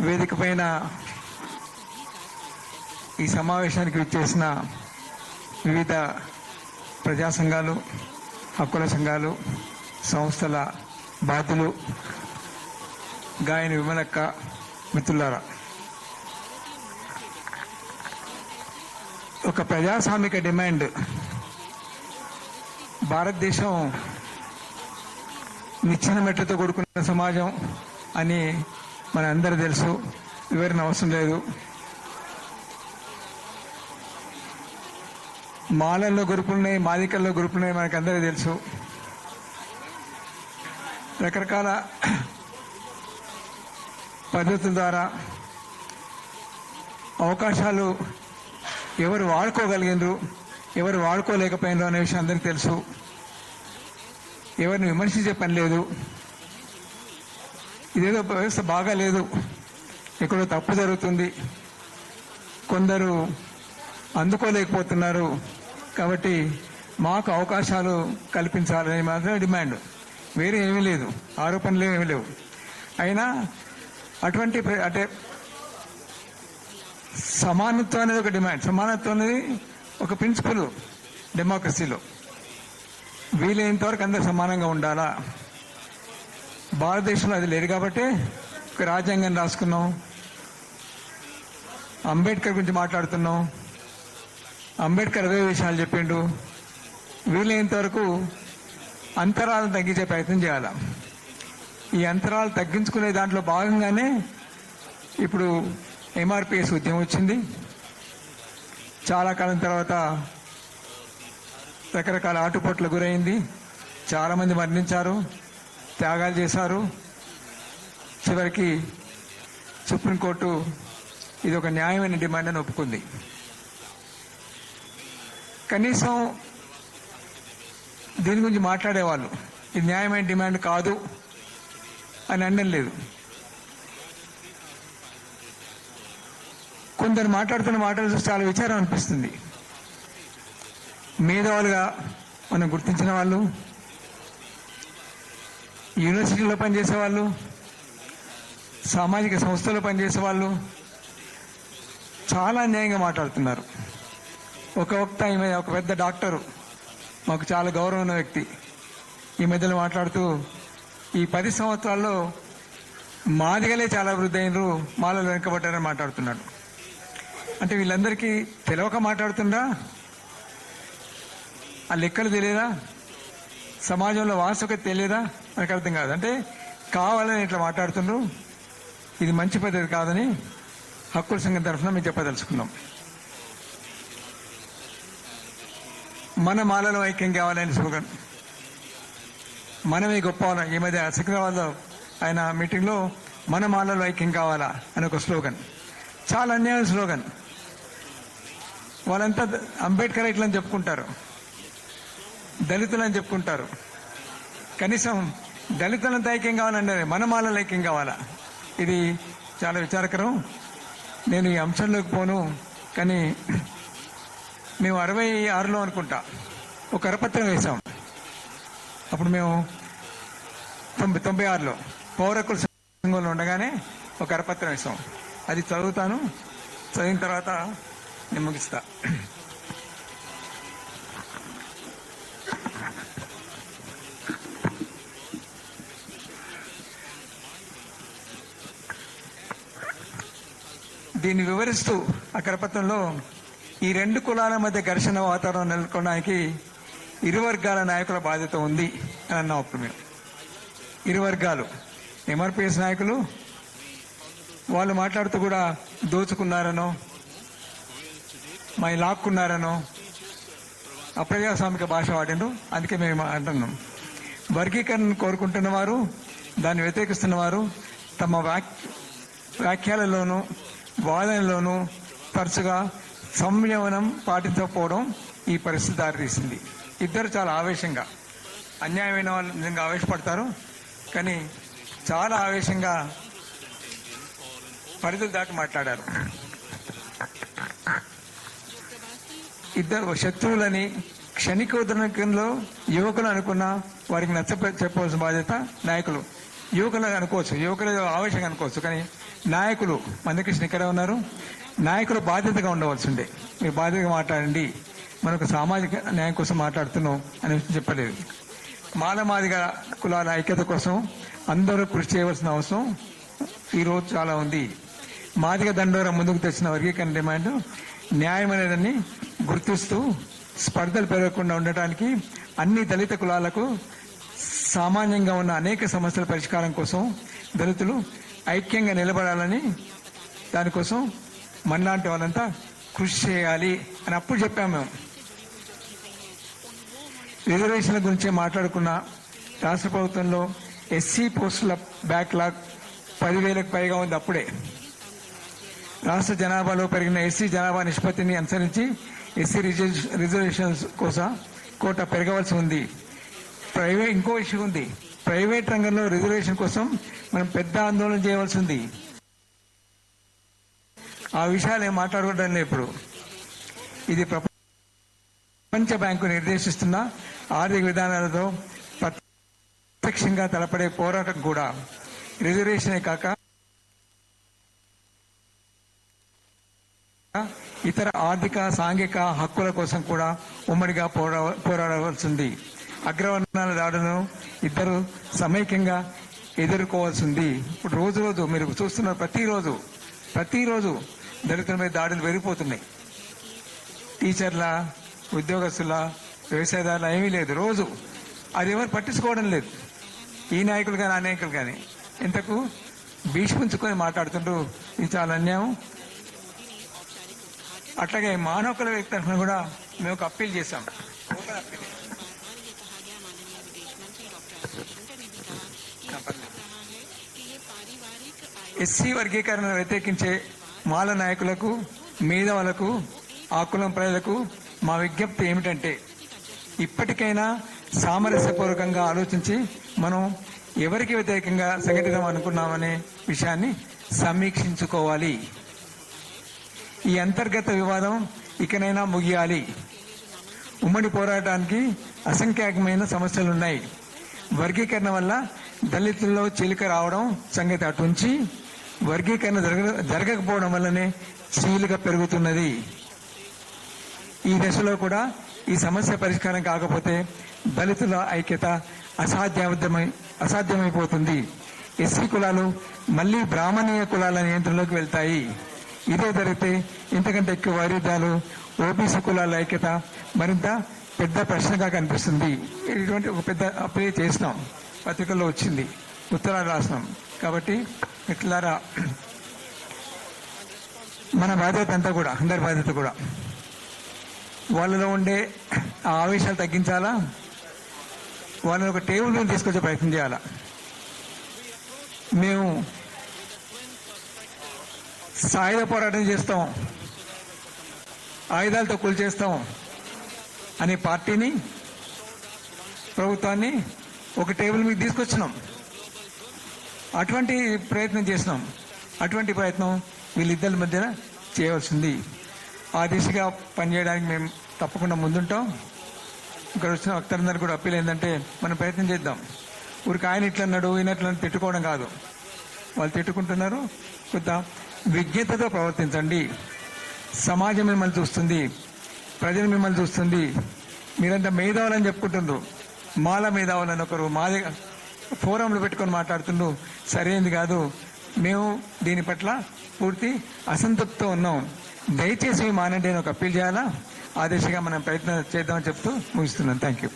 వేదిక పైన ఈ సమావేశానికి విచ్చేసిన వివిధ ప్రజా సంఘాలు, హక్కుల సంఘాలు, సంస్థల బాధ్యులు, గాయని విమలక్క, మిత్రులారా, ఒక ప్రజాస్వామిక డిమాండ్ భారతదేశం నిచ్చెన మెట్లతో కూడుకున్న సమాజం అని మన అందరూ తెలుసు, వివరణ అవసరం లేదు. మాలల్లో గ్రూపులున్నాయి, మాదికల్లో గ్రూపులున్నాయి, మనకు అందరూ తెలుసు. రకరకాల పద్ధతుల ద్వారా అవకాశాలు ఎవరు వాడుకోగలిగినరు, ఎవరు వాడుకోలేకపోయినరు అనే విషయం అందరికీ తెలుసు. ఎవరిని విమర్శించే పని లేదు. ఇదేదో వ్యవస్థ బాగాలేదు, ఎక్కడో తప్పు జరుగుతుంది, కొందరు అందుకోలేకపోతున్నారు, కాబట్టి మాకు అవకాశాలు కల్పించాలని మాత్రమే డిమాండ్, వేరే ఏమీ లేదు, ఆరోపణలు ఏమీ లేవు. అయినా అటువంటి అంటే సమానత్వం అనేది ఒక డిమాండ్. సమానత్వం అనేది ఒక ప్రిన్సిపల్ డెమోక్రసీలో. వీలైనంతవరకు అందరూ సమానంగా ఉండాలా. భారతదేశంలో అది లేదు కాబట్టి ఒక రాజ్యాంగం రాసుకున్నాం, అంబేద్కర్ గురించి మాట్లాడుతున్నాం, అంబేద్కర్ అవే విషయాలు చెప్పిండు. వీలైనంత వరకు అంతరాలను తగ్గించే ప్రయత్నం చేయాలి. ఈ అంతరాలు తగ్గించుకునే దాంట్లో భాగంగానే ఇప్పుడు ఎంఆర్పిఎస్ ఉద్యమం వచ్చింది. చాలా కాలం తర్వాత రకరకాల ఆటుపోట్లకు గురైంది, చాలామంది మరణించారు, త్యాగాలు చేశారు. చివరికి సుప్రీంకోర్టు ఇది ఒక న్యాయమైన డిమాండ్ అని ఒప్పుకుంది. కనీసం దీని గురించి మాట్లాడేవాళ్ళు ఇది న్యాయమైన డిమాండ్ కాదు అని అనడం లేదు. కొందరు మాట్లాడుతున్న మాటలు చూసి చాలా విచారం అనిపిస్తుంది. మేధావులుగా మనం గుర్తించిన వాళ్ళు, యూనివర్సిటీలో పనిచేసే వాళ్ళు, సామాజిక సంస్థల్లో పనిచేసే వాళ్ళు చాలా అన్యాయంగా మాట్లాడుతున్నారు. ఒక వక్త, ఈమె ఒక పెద్ద డాక్టరు, మాకు చాలా గౌరవం ఉన్న వ్యక్తి, ఈ మధ్యలో మాట్లాడుతూ ఈ 10 సంవత్సరాల్లో మాదిగలే చాలా అభివృద్ధి అయినరు, మాలలు వెనుకబడ్డారని మాట్లాడుతున్నాడు. అంటే వీళ్ళందరికీ తెలియక మాట్లాడుతుందా? ఆ లెక్కలు తెలియదా? సమాజంలో వాస్తవికత తెలియదా? మనకు అర్థం కాదు. అంటే కావాలని ఇట్లా మాట్లాడుతున్నారు. ఇది మంచి పద్ధతి కాదని హక్కుల సంఘం తరఫున మేము చెప్పదలుచుకున్నాం. మన మాలలో ఐక్యం కావాలని స్లోగన్, మనమే గొప్ప. ఈ మధ్య సికింద్రాబాద్లో ఆయన మీటింగ్లో మన మాలలో ఐక్యం కావాలా అని ఒక స్లోగన్, చాలా అన్యాయం స్లోగన్. వాళ్ళంతా అంబేద్కర్ ఇట్లని చెప్పుకుంటారు, దళితులని చెప్పుకుంటారు. కనీసం దళితులంతా ఐక్యం కావాలంటే మన మాలలో ఐక్యం కావాలా? ఇది చాలా విచారకరం. నేను ఈ అంశంలోకి పోను, కానీ మేము 66లో అనుకుంటా ఒక కరపత్రం వేశాం. అప్పుడు మేము 96లో పౌర హక్కుల సంఘంలో ఉండగానే ఒక కరపత్రం వేశాం. అది చదువుతాను, చదివిన తర్వాత నేను ముగిస్తా. దీన్ని వివరిస్తూ ఆ కరపత్రంలో ఈ 2 కులాల మధ్య ఘర్షణ వాతావరణం నెలకొనడానికి ఇరు వర్గాల నాయకుల బాధ్యత ఉంది అని అన్నాం. అప్పుడు మేము ఇరు వర్గాలు, ఎంఆర్పిఎస్ నాయకులు వాళ్ళు మాట్లాడుతూ కూడా దోచుకున్నారనో, మా లాక్కున్నారనో అప్రజాస్వామిక భాష వాడిండు. అందుకే మేము అంటున్నాం, వర్గీకరణను కోరుకుంటున్న వారు, దాన్ని వ్యతిరేకిస్తున్న వారు తమ వ్యాఖ్యలలోనూ వాదనలోనూ తరచుగా సంయమనం పాటించకపోవడం ఈ పరిస్థితి దారితీసింది. ఇద్దరు చాలా ఆవేశంగా, అన్యాయమైన వాళ్ళు నిజంగా ఆవేశపడతారు, కానీ చాలా ఆవేశంగా పరిధులు దాటి మాట్లాడారు. ఇద్దరు శత్రువులని క్షణిక ఉద్రేకంలో యువకులు అనుకున్న వారికి నచ్చ చెప్పవలసిన బాధ్యత నాయకులు. యువకులు అనుకోవచ్చు, యువకులు ఆవేశంగా అనుకోవచ్చు, కానీ నాయకులు మందకృష్ణ ఇక్కడే ఉన్నారు. నాయకులు బాధ్యతగా ఉండవలసి ఉండే. మీరు బాధ్యతగా మాట్లాడండి, మనకు సామాజిక న్యాయం కోసం మాట్లాడుతున్నాం అని చెప్పలేదు. మాదిగ కులాల ఐక్యత కోసం అందరూ కృషి చేయవలసిన అవసరం ఈరోజు చాలా ఉంది. మాదిగ దండోర ముందుకు తెచ్చిన వర్గీకరణ డిమాండ్ న్యాయం అనేదాన్ని గుర్తిస్తూ స్పర్ధలు పెరగకుండా ఉండటానికి అన్ని దళిత కులాలకు సామాన్యంగా ఉన్న అనేక సమస్యల పరిష్కారం కోసం దళితులు ఐక్యంగా నిలబడాలని, దానికోసం మనలాంటి వాళ్ళంతా కృషి చేయాలి అని అప్పుడు చెప్పాము. మేము రిజర్వేషన్ల గురించి మాట్లాడుకున్న రాష్ట్ర ప్రభుత్వంలో ఎస్సీ పోస్టుల బ్యాక్లాగ్ 10,000కు పైగా ఉంది. అప్పుడే రాష్ట్ర జనాభాలో పెరిగిన ఎస్సీ జనాభా నిష్పత్తిని అనుసరించి ఎస్సీ రిజర్వేషన్స్ కోసం కోట పెరగవలసి ఉంది. ఇంకో ఇష్యూ ఉంది, ప్రైవేట్ రంగంలో రిజర్వేషన్ కోసం మనం పెద్ద ఆందోళన చేయవలసి ఉంది. ఆ విషయాలు ఏం మాట్లాడుకోవడం లేదు ఇప్పుడు. ఇది ప్రపంచ బ్యాంకు నిర్దేశిస్తున్న ఆర్థిక విధానాలతో ప్రత్యక్షంగా తలపడే పోరాటం కూడా. రిజర్వేషనే కాక ఇతర ఆర్థిక సాంఘిక హక్కుల కోసం కూడా ఉమ్మడిగా పోరాడవలసింది. అగ్రవర్ణాల దాడులను ఇద్దరు సమైక్యంగా ఎదుర్కోవాల్సి ఉంది. ఇప్పుడు రోజు రోజు మీరు చూస్తున్నారు, ప్రతిరోజు దళితుల మీద దాడులు పెరిగిపోతున్నాయి. టీచర్ల, ఉద్యోగస్తుల, వ్యవసాయదారుల ఏమీ లేదు. రోజు అది ఎవరు పట్టించుకోవడం లేదు. ఈ నాయకులు కానీ ఆ నాయకులు కానీ ఇంతకు భీష్మించుకొని మాట్లాడుతుంటూ ఇది చాలా అన్యాయం. అట్లాగే మానవ హక్కుల వ్యక్తి తరఫున కూడా మేము ఒక అప్పీల్ చేశాం. ఎస్సీ వర్గీకరణ వ్యతిరేకించే మాల నాయకులకు, మేధావులకు, ఆ కులం ప్రజలకు మా విజ్ఞప్తి ఏమిటంటే, ఇప్పటికైనా సామరస్యపూర్వకంగా ఆలోచించి మనం ఎవరికి వ్యతిరేకంగా సంఘటితం అనుకున్నామనే విషయాన్ని సమీక్షించుకోవాలి. ఈ అంతర్గత వివాదం ఇకనైనా ముగియాలి. ఉమ్మడి పోరాటానికి అసంఖ్యాకమైన సమస్యలున్నాయి. వర్గీకరణ వల్ల దళితుల్లో చీలిక రావడం సంగతి అటుంచి, వర్గీకరణ జరగకపోవడం వల్లనే చీలిక పెరుగుతున్నది. ఈ దశలో కూడా ఈ సమస్య పరిష్కారం కాకపోతే దళితుల ఐక్యత అసాధ్యమైపోతుంది. ఎస్సీ కులాలు మళ్లీ బ్రాహ్మణీయ కులాల నియంత్రణలోకి వెళ్తాయి. ఇదే జరిగితే ఇంతకంటే ఎక్కువ వైరుధ్యాలు, ఓబీసీ కులాల ఐక్యత మరింత పెద్ద ప్రశ్నగా కనిపిస్తుంది. ఇటువంటి ఒక పెద్ద అప్లై చేసినాం, పత్రికల్లో వచ్చింది, ఉత్తరాలు రాసినాం. కాబట్టి ఇట్లారా మన బాధ్యత అంతా కూడా, అందరి బాధ్యత కూడా, వాళ్ళలో ఉండే ఆ ఆవేశాలు తగ్గించాలా, వాళ్ళని ఒక టేబుల్ మీద తీసుకొచ్చే ప్రయత్నం చేయాలా. మేము సాయుధ పోరాటం చేస్తాం, ఆయుధాలతో కూల్చేస్తాం అనే పార్టీని, ప్రభుత్వాన్ని ఒక టేబుల్ మీద తీసుకొచ్చినాం. అటువంటి ప్రయత్నం చేసినాం. అటువంటి ప్రయత్నం వీళ్ళిద్దరి మధ్య చేయవలసింది. ఆ దిశగా పనిచేయడానికి మేము తప్పకుండా ముందుంటాం. ఇక్కడ వచ్చిన భక్తులందరూ కూడా అప్పీల్ ఏంటంటే, మనం ప్రయత్నం చేద్దాం. ఊరికి ఆయన ఇట్లన్నాడు, ఈయన ఇట్లా తిట్టుకోవడం కాదు. వాళ్ళు తిట్టుకుంటున్నారు, కొంత విజ్ఞతతో ప్రవర్తించండి. సమాజం మిమ్మల్ని చూస్తుంది, ప్రజలు మిమ్మల్ని చూస్తుంది. మీరంతా మేధావులని చెప్పుకుంటుండ్రు, మాల మేధావులని ఒకరు మాది ఫోరంలు పెట్టుకొని మాట్లాడుతుండ్రు. సరైనది కాదు. మేము దీని పట్ల పూర్తి అసంతృప్తితో ఉన్నాం. దయచేసి మానండి అని ఒక అప్పీల్ చేయాలా. ఆ దిశగా మనం ప్రయత్నం చేద్దామని చెప్తూ ముగిస్తున్నాం. Thank you.